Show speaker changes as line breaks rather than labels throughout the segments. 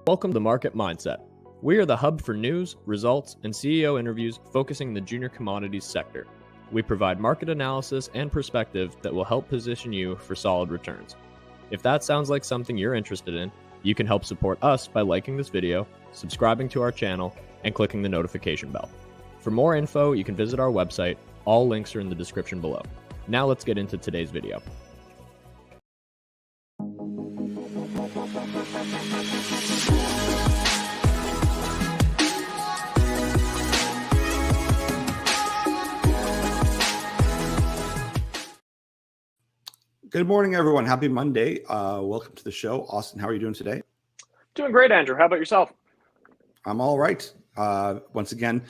Welcome to The Market Mindset. We are the hub for news, results, and CEO interviews focusing the junior commodities sector. We provide market analysis and perspective that will help position you for solid returns. If that sounds like something you're interested in, you can help support us by liking this video, subscribing to our channel, and clicking the notification bell. For more info, you can visit our website. All links are in the description below. Now let's get into today's video.
Good morning, everyone. Happy Monday. Welcome to the show. Austin, how are you doing today?
Doing great, Andrew. How about yourself?
I'm all right. Once again,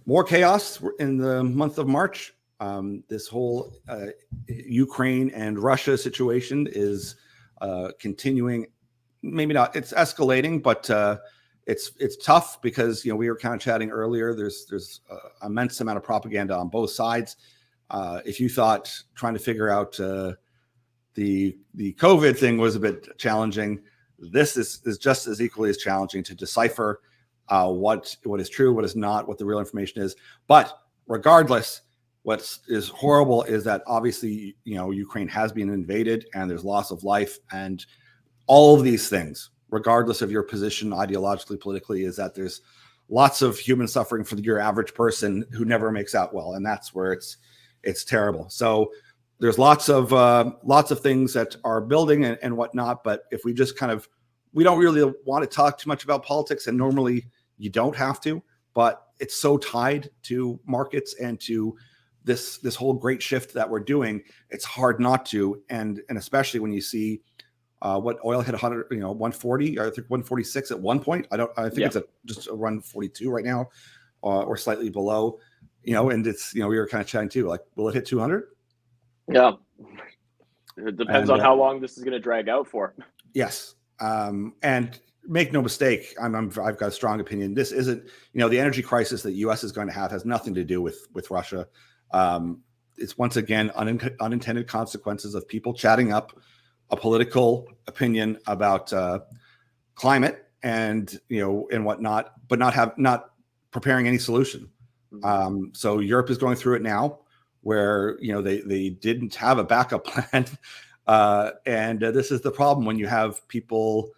more chaos in the month of March. This whole Ukraine and Russia situation is continuing. Maybe not. It's escalating, but it's tough because we were kind of chatting earlier. There's immense amount of propaganda on both sides. If you thought trying to figure out the COVID thing was a bit challenging, this is just as equally as challenging to decipher what is true, what is not, what the real information is. But regardless, what is horrible is that obviously Ukraine has been invaded and there's loss of life, and all of these things, regardless of your position ideologically, politically, is that there's lots of human suffering for your average person who never makes out well, and that's where it's terrible. So there's lots of things that are building and whatnot, but if we just we don't really want to talk too much about politics, and normally you don't have to, but it's so tied to markets and to this whole great shift that we're doing. It's hard not to, and especially when you see what oil hit 100, 140, or I think 146 at one point. I think it's just around 42 right now, or slightly below. And it's we were kind of chatting too, like, will it hit 200?
Yeah, it depends on how long this is going to drag out for.
Yes, and make no mistake, I've got a strong opinion. This isn't, the energy crisis that the U.S. is going to have has nothing to do with Russia. It's once again unintended consequences of people chatting up a political opinion about climate and and whatnot, but not preparing any solution. So Europe is going through it now, where they didn't have a backup plan, and this is the problem when you have people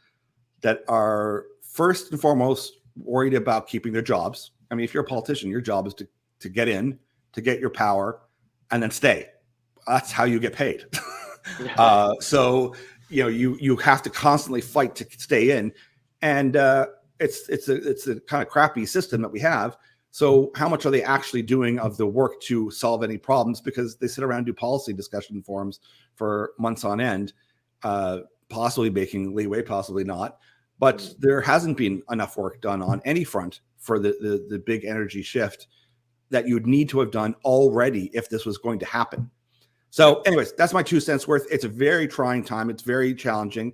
that are first and foremost worried about keeping their jobs. I mean, if you're a politician, your job is to get in, to get your power, and then stay. That's how you get paid. So you have to constantly fight to stay in, and it's a kind of crappy system that we have. So how much are they actually doing of the work to solve any problems? Because they sit around and do policy discussion forums for months on end, possibly making leeway, possibly not. But there hasn't been enough work done on any front for the big energy shift that you'd need to have done already if this was going to happen. So anyways, that's my 2 cents worth. It's a very trying time. It's very challenging.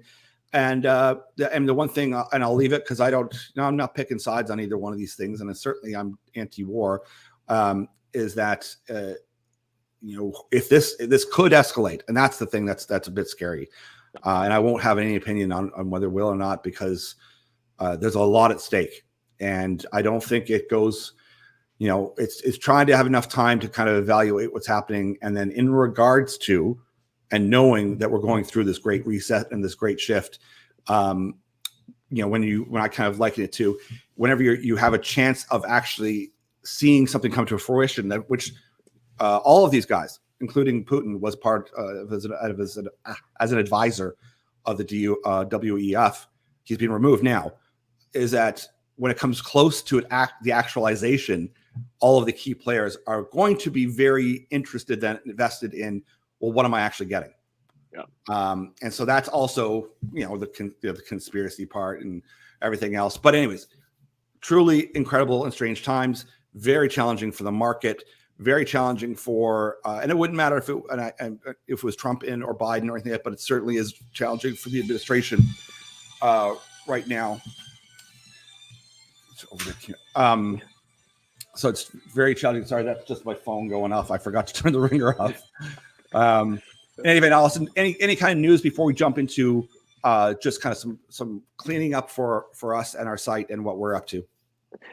And the one thing, and I'll leave it because I'm not picking sides on either one of these things, and certainly I'm anti-war. Is that if this could escalate, and that's the thing that's a bit scary. And I won't have any opinion on whether it will or not, because there's a lot at stake, and I don't think it goes. It's trying to have enough time to kind of evaluate what's happening, and then in regards to. And knowing that we're going through this great reset and this great shift, when I kind of liken it to whenever you have a chance of actually seeing something come to fruition, which all of these guys, including Putin, was part of as an advisor of the WEF. He's been removed now. Is that when it comes close to the actualization, all of the key players are going to be very interested and invested in. Well, what am I actually getting? Yeah. And so that's also, the conspiracy part and everything else. But anyways, truly incredible and strange times. Very challenging for the market. Very challenging for, and it wouldn't matter if it was Trump in or Biden or anything like that, but it certainly is challenging for the administration right now. It's over there. So it's very challenging. Sorry, that's just my phone going off. I forgot to turn the ringer off. Anyway, Allison, any kind of news before we jump into just kind of some cleaning up for us and our site and what we're up to.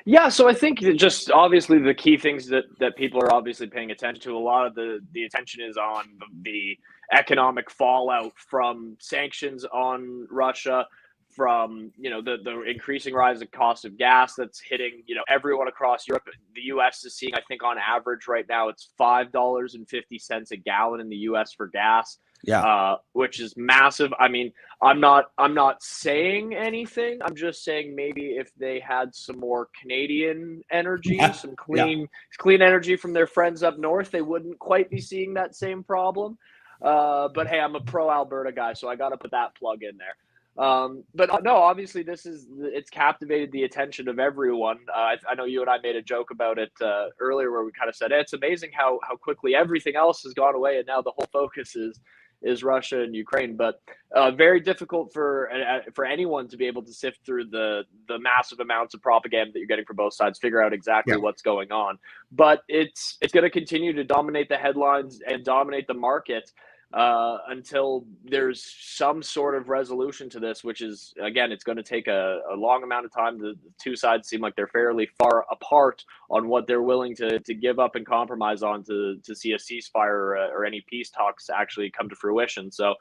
Yeah, so I think that just obviously the key things that people are obviously paying attention to, a lot of the attention is on the economic fallout from sanctions on Russia, from the increasing rise of cost of gas that's hitting everyone across Europe. The U.S. is seeing, I think, on average right now it's $5.50 a gallon in the U.S. for gas.
Yeah.
Which is massive. I mean, I'm not saying anything. I'm just saying maybe if they had some more Canadian energy, some clean energy from their friends up north, they wouldn't quite be seeing that same problem. But hey, I'm a pro Alberta guy, so I got to put that plug in there. But no, obviously it's captivated the attention of everyone. I know you and I made a joke about it earlier, where we kind of said, hey, it's amazing how quickly everything else has gone away, and now the whole focus is Russia and Ukraine. But very difficult for anyone to be able to sift through the massive amounts of propaganda that you're getting from both sides, figure out exactly what's going on. But it's going to continue to dominate the headlines and dominate the market until there's some sort of resolution to this, which is, again, it's going to take a long amount of time. The two sides seem like they're fairly far apart on what they're willing to give up and compromise on to see a ceasefire or any peace talks actually come to fruition. So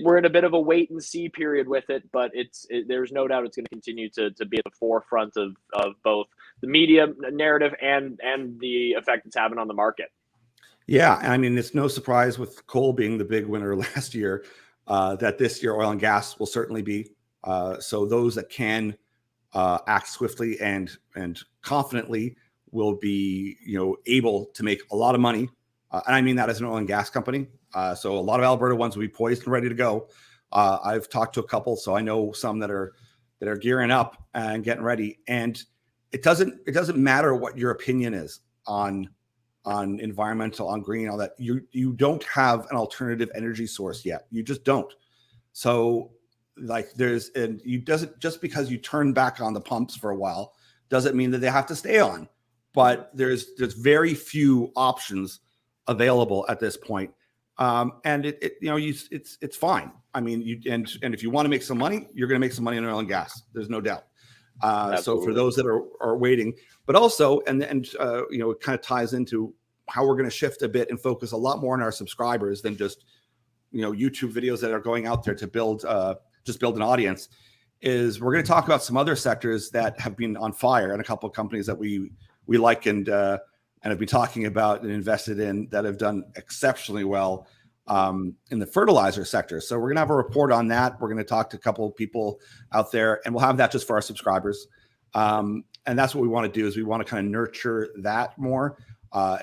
we're in a bit of a wait and see period with it, but there's no doubt it's going to continue to be at the forefront of both the media narrative and the effect it's having on the market.
Yeah, I mean, it's no surprise with coal being the big winner last year that this year oil and gas will certainly be. So those that can act swiftly and confidently will be able to make a lot of money. And I mean that as an oil and gas company. So a lot of Alberta ones will be poised and ready to go. I've talked to a couple, so I know some that are gearing up and getting ready. And it doesn't matter what your opinion is on environmental, on green, all that. You don't have an alternative energy source yet. You just don't. So like just because you turn back on the pumps for a while doesn't mean that they have to stay on. But there's very few options available at this point. And it's fine. I mean, and if you want to make some money, you're going to make some money in oil and gas. There's no doubt. So for those that are waiting, but also, and it kind of ties into how we're going to shift a bit and focus a lot more on our subscribers than just, YouTube videos that are going out there to build an audience. Is we're going to talk about some other sectors that have been on fire, and a couple of companies that we like and have been talking about and invested in that have done exceptionally well in the fertilizer sector. So we're going to have a report on that. We're going to talk to a couple of people out there, and we'll have that just for our subscribers. And that's what we want to do, is we want to kind of nurture that more.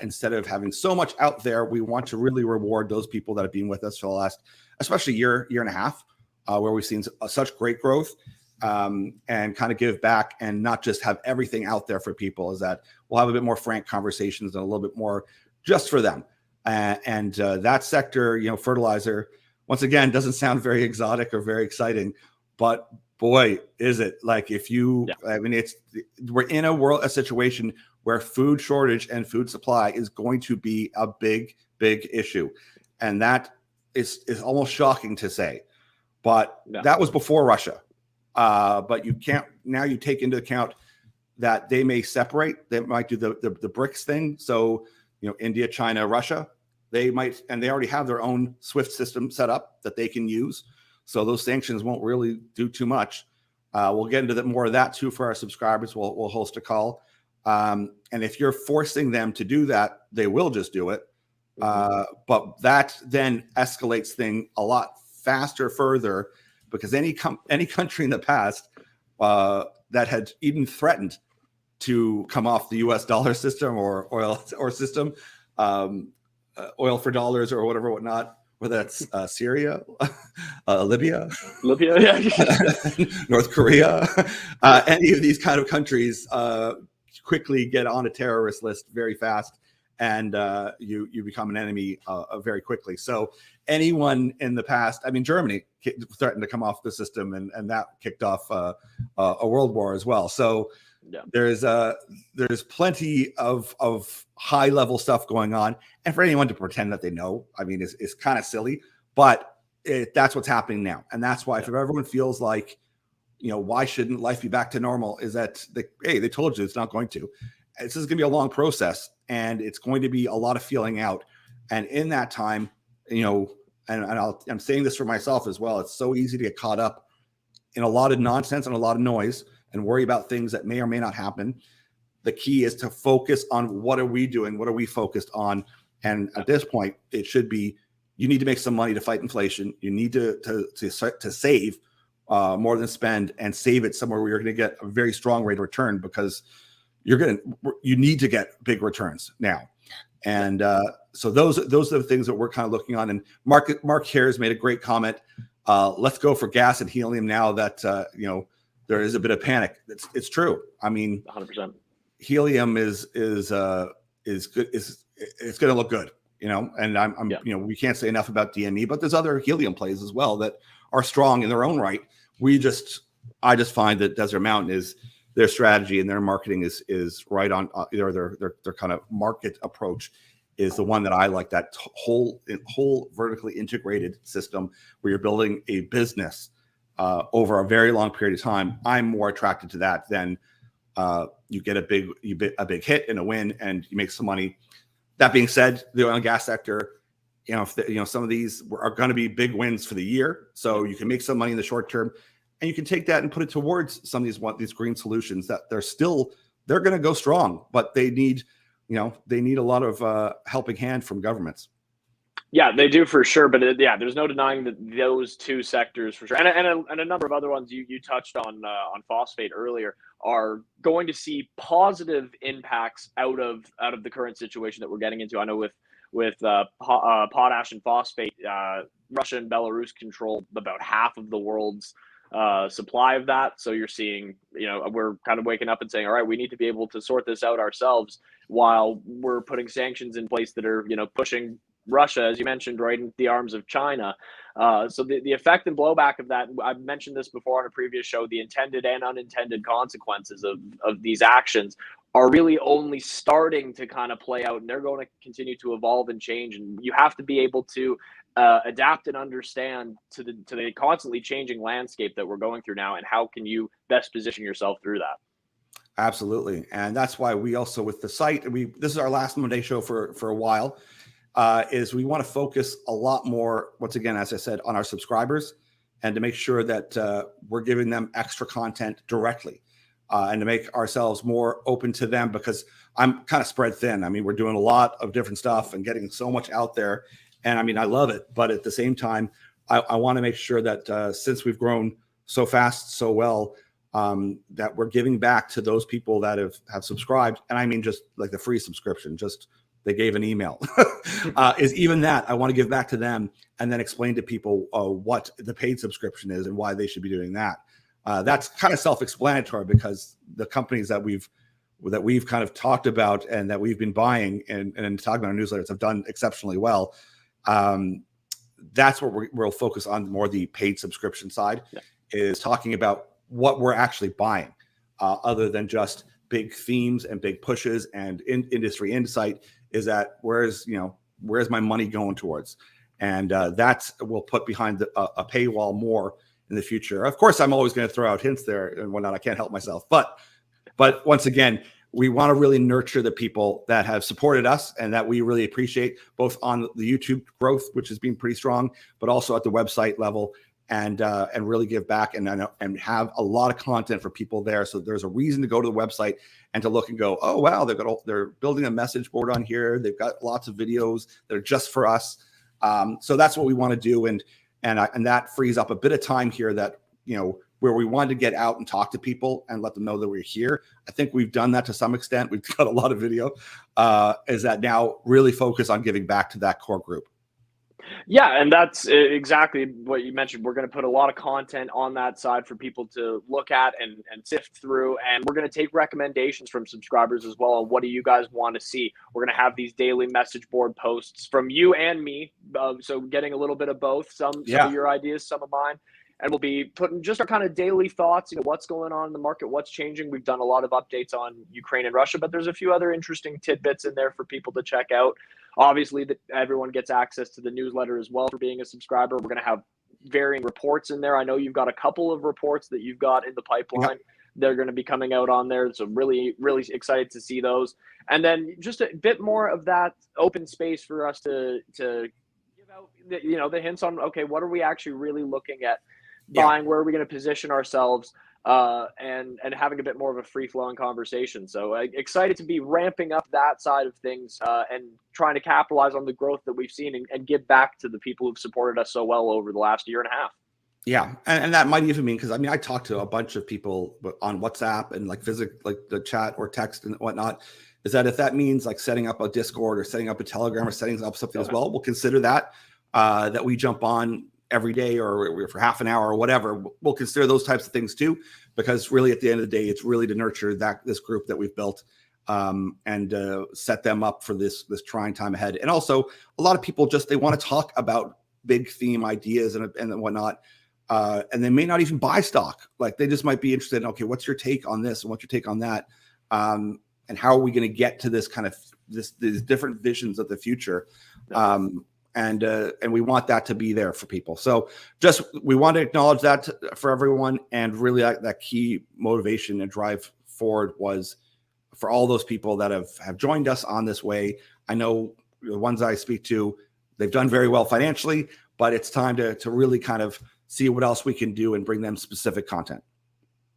Instead of having so much out there, we want to really reward those people that have been with us for the last, especially year and a half, where we've seen such great growth, and kind of give back and not just have everything out there for people. Is that we'll have a bit more frank conversations and a little bit more just for them. And that sector, fertilizer, once again, doesn't sound very exotic or very exciting, but boy, is it. Like I mean, we're in a situation where food shortage and food supply is going to be a big, big issue. And that is almost shocking to say, but that was before Russia. But you can't, now you take into account that they may separate, they might do the BRICS thing. So, India, China, Russia, they might, and they already have their own SWIFT system set up that they can use. So those sanctions won't really do too much. We'll get into more of that too for our subscribers. We'll host a call. And if you're forcing them to do that, they will just do it. But that then escalates things a lot faster further, because any country in the past that had even threatened to come off the US dollar system or oil system, oil for dollars or whatnot, whether that's Syria, Libya, North Korea, any of these kind of countries quickly get on a terrorist list very fast, and you become an enemy very quickly. So anyone in the past, I mean, Germany threatened to come off the system, and that kicked off a world war as well. So there's plenty of high level stuff going on, and for anyone to pretend that they know, I mean, it's kind of silly. But that's what's happening now. And that's why if everyone feels like, why shouldn't life be back to normal, is that, hey, they told you it's not going to. This is going to be a long process, and it's going to be a lot of feeling out. And in that time, I'm saying this for myself as well, it's so easy to get caught up in a lot of nonsense and a lot of noise and worry about things that may or may not happen. The key is to focus on what are we doing? What are we focused on? And at this point, it should be, you need to make some money to fight inflation. You need to save more than spend, and save it somewhere where you're going to get a very strong rate of return, because you need to get big returns now. And so those are the things that we're kind of looking on. And Mark here has made a great comment. Let's go for gas and helium now that there is a bit of panic. It's true. I mean,
100%.
Helium is good. It's going to look good, and we can't say enough about DME, but there's other helium plays as well that are strong in their own right. I just find that Desert Mountain is their strategy and their marketing is right on. Their kind of market approach is the one that I like. That whole vertically integrated system where you're building a business over a very long period of time. I'm more attracted to that than you get a big hit and a win and you make some money. That being said, the oil and gas sector, some of these are going to be big wins for the year. So you can make some money in the short term, and you can take that and put it towards some of these green solutions that they're going to go strong, but they need a lot of helping hand from governments.
Yeah, they do for sure. But there's no denying that those two sectors for sure, and a number of other ones you touched on phosphate earlier, are going to see positive impacts out of the current situation that we're getting into. I know with potash and phosphate, Russia and Belarus control about half of the world's supply of that. So you're seeing, we're kind of waking up and saying, all right, we need to be able to sort this out ourselves, while we're putting sanctions in place that are, pushing Russia, as you mentioned, right into the arms of China. So the effect and blowback of that, I've mentioned this before on a previous show, the intended and unintended consequences of these actions are really only starting to kind of play out, and they're going to continue to evolve and change. And you have to be able to adapt and understand to the constantly changing landscape that we're going through now, and how can you best position yourself through that.
Absolutely. And that's why we also, with the site, this is our last Monday show for a while, is we want to focus a lot more, once again, as I said, on our subscribers, and to make sure that we're giving them extra content directly, and to make ourselves more open to them, because I'm kind of spread thin. I mean, we're doing a lot of different stuff and getting so much out there. And I mean, I love it. But at the same time, I want to make sure that since we've grown so fast, so well, that we're giving back to those people that have subscribed. And I mean, just like the free subscription, just they gave an email, is even that I want to give back to them, and then explain to people what the paid subscription is and why they should be doing that. That's kind of self-explanatory, because the companies that we've kind of talked about and that we've been buying and talking about our newsletters have done exceptionally well. That's what we'll focus on more. The paid subscription side is talking about what we're actually buying, other than just big themes and big pushes and industry insight. Is that where's my money going towards? And that's we'll put behind a paywall more in the future. Of course, I'm always going to throw out hints there and whatnot. I can't help myself. But once again, we want to really nurture the people that have supported us and that we really appreciate, both on the YouTube growth, which has been pretty strong, but also at the website level, and really give back and have a lot of content for people there. So there's a reason to go to the website and to look and go, oh wow, they're building a message board on here. They've got lots of videos that are just for us. So that's what we want to do, and that frees up a bit of time here that where we wanted to get out and talk to people and let them know that we're here. I think we've done that to some extent. We've got a lot of video. Is that now really focus on giving back to that core group?
Yeah, and that's exactly what you mentioned. We're going to put a lot of content on that side for people to look at and sift through. And we're going to take recommendations from subscribers as well on what do you guys want to see. We're going to have these daily message board posts from you and me. So getting a little bit of both, some of your ideas, some of mine. And we'll be putting just our kind of daily thoughts, what's going on in the market, what's changing. We've done a lot of updates on Ukraine and Russia, but there's a few other interesting tidbits in there for people to check out. Obviously, that everyone gets access to the newsletter as well for being a subscriber. We're going to have varying reports in there. I know you've got a couple of reports that you've got in the pipeline.
Yep.
They're going to be coming out on there. So really, really excited to see those. And then just a bit more of that open space for us to give out, the hints on, okay, what are we actually really looking at buying? Where are we going to position ourselves? And having a bit more of a free flowing conversation. So excited to be ramping up that side of things and trying to capitalize on the growth that we've seen and give back to the people who've supported us so well over the last year and a half.
Yeah, and that might even mean, because I talked to a bunch of people on WhatsApp and like the chat or text and whatnot, is that if that means like setting up a Discord or setting up a Telegram or setting up something as well, we'll consider that that we jump on every day or for half an hour or whatever. We'll consider those types of things too, because really at the end of the day, it's really to nurture this group that we've built and set them up for this trying time ahead. And also, a lot of people they want to talk about big theme ideas and whatnot. And they may not even buy stock. Like they just might be interested in, okay, what's your take on this and what's your take on that? And how are we going to get to this kind of these different visions of the future? And we want that to be there for people. So we want to acknowledge that for everyone. And really that key motivation and drive forward was for all those people that have joined us on this way. I know the ones I speak to, they've done very well financially, but it's time to really kind of see what else we can do and bring them specific content.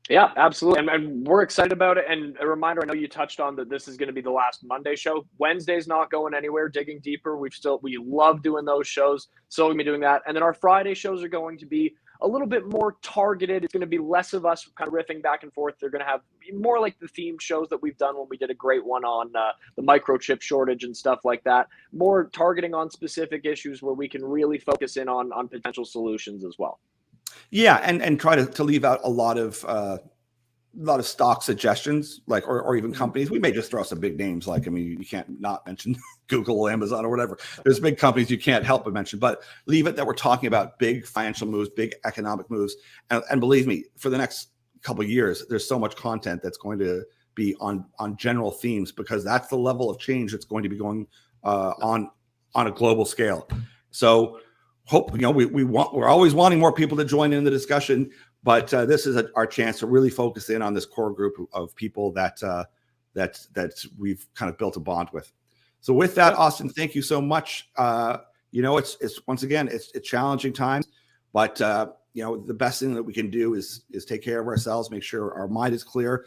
Yeah, absolutely. And we're excited about it. And a reminder, I know you touched on that this is going to be the last Monday show. Wednesday's not going anywhere, digging deeper. We love doing those shows. So we're going to be doing that. And then our Friday shows are going to be a little bit more targeted. It's going to be less of us kind of riffing back and forth. They're going to have more like the themed shows that we've done when we did a great one on the microchip shortage and stuff like that. More targeting on specific issues where we can really focus in on potential solutions as well.
Yeah, and try to leave out a lot of stock suggestions, like or even companies. We may just throw some big names, like you can't not mention Google, Amazon, or whatever. There's big companies you can't help but mention, but leave it that we're talking about big financial moves, big economic moves, and believe me, for the next couple of years, there's so much content that's going to be on general themes, because that's the level of change that's going to be going on a global scale. So. We're always wanting more people to join in the discussion, but this is our chance to really focus in on this core group of people that we've kind of built a bond with. So with that, Austin, thank you so much. It's once again, it's challenging times, but the best thing that we can do is take care of ourselves, make sure our mind is clear,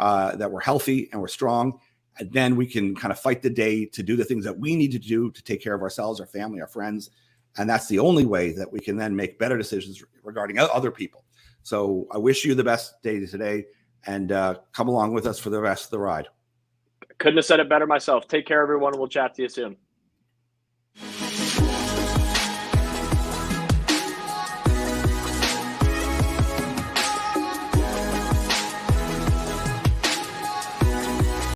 that we're healthy and we're strong, and then we can kind of fight the day to do the things that we need to do to take care of ourselves, our family, our friends. And that's the only way that we can then make better decisions regarding other people. So I wish you the best day today, and come along with us for the rest of the ride.
Couldn't have said it better myself. Take care, everyone. We'll chat to you soon.